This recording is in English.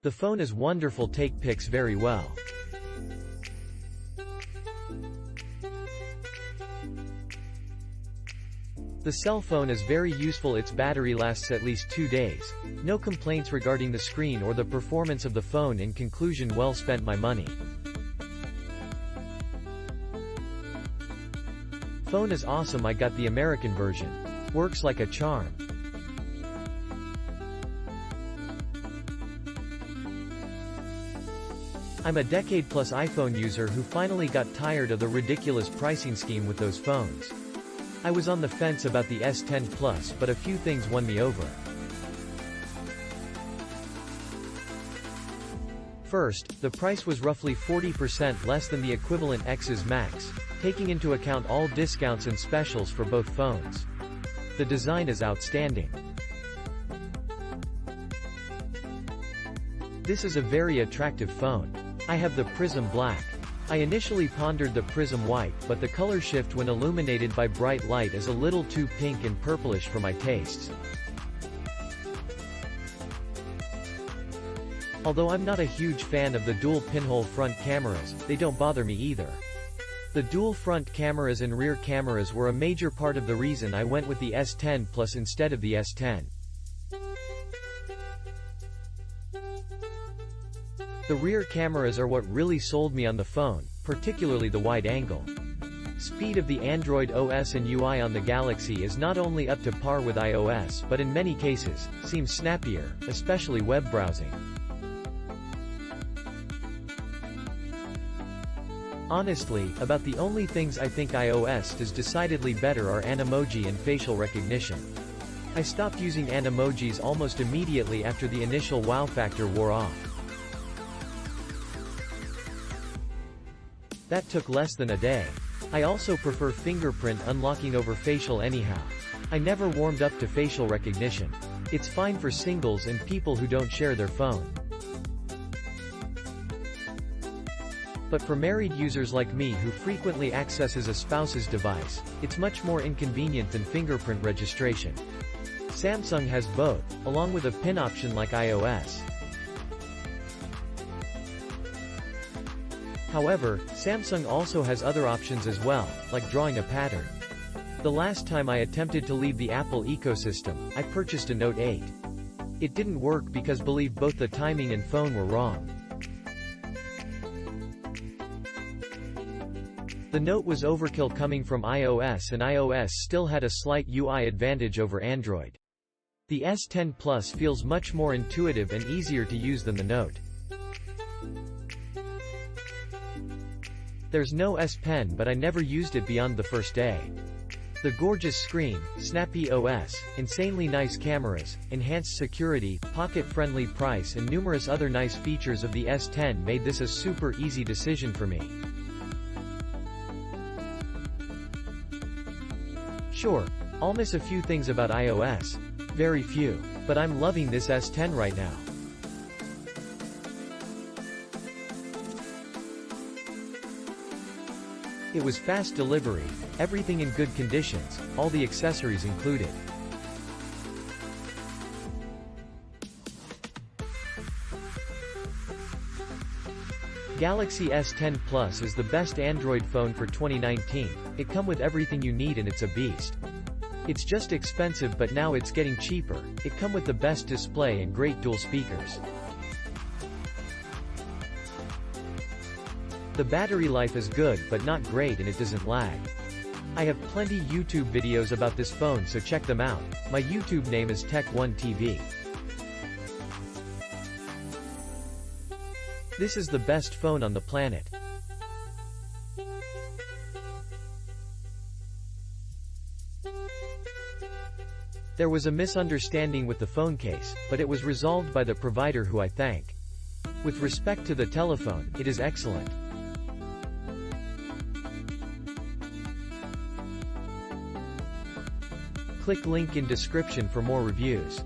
The phone is wonderful, take pics very well. The cell phone is very useful, its battery lasts at least 2 days. No complaints regarding the screen or the performance of the phone. In conclusion, well spent my money. Phone is awesome, I got the American version. Works like a charm. I'm a decade-plus iPhone user who finally got tired of the ridiculous pricing scheme with those phones. I was on the fence about the S10 Plus, but a few things won me over. First, the price was roughly 40% less than the equivalent X's Max, taking into account all discounts and specials for both phones. The design is outstanding. This is a very attractive phone. I have the Prism Black. I initially pondered the Prism White, but the color shift when illuminated by bright light is a little too pink and purplish for my tastes. Although I'm not a huge fan of the dual pinhole front cameras, they don't bother me either. The dual front cameras and rear cameras were a major part of the reason I went with the S10 Plus instead of the S10. The rear cameras are what really sold me on the phone, particularly the wide angle. Speed of the Android OS and UI on the Galaxy is not only up to par with iOS but in many cases, seems snappier, especially web browsing. Honestly, about the only things I think iOS does decidedly better are Animoji and facial recognition. I stopped using Animojis almost immediately after the initial wow factor wore off. That took less than a day. I also prefer fingerprint unlocking over facial anyhow. I never warmed up to facial recognition. It's fine for singles and people who don't share their phone. But for married users like me who frequently accesses a spouse's device, it's much more inconvenient than fingerprint registration. Samsung has both, along with a PIN option like iOS. However, Samsung also has other options as well, like drawing a pattern. The last time I attempted to leave the Apple ecosystem, I purchased a Note 8. It didn't work because believe both the timing and phone were wrong. The Note was overkill coming from iOS, and iOS still had a slight UI advantage over Android. The S10 Plus feels much more intuitive and easier to use than the Note. There's no S Pen, but I never used it beyond the first day. The gorgeous screen, snappy OS, insanely nice cameras, enhanced security, pocket-friendly price and numerous other nice features of the S10 made this a super easy decision for me. Sure, I'll miss a few things about iOS. Very few. But I'm loving this S10 right now. It was fast delivery, everything in good conditions, all the accessories included. Galaxy S10 Plus is the best Android phone for 2019. It comes with everything you need and it's a beast. It's just expensive, but now it's getting cheaper. It comes with the best display and great dual speakers. The battery life is good but not great and it doesn't lag. I have plenty YouTube videos about this phone, so check them out. My YouTube name is Tech1TV. This is the best phone on the planet. There was a misunderstanding with the phone case, but it was resolved by the provider, who I thank. With respect to the telephone, it is excellent. Click link in description for more reviews.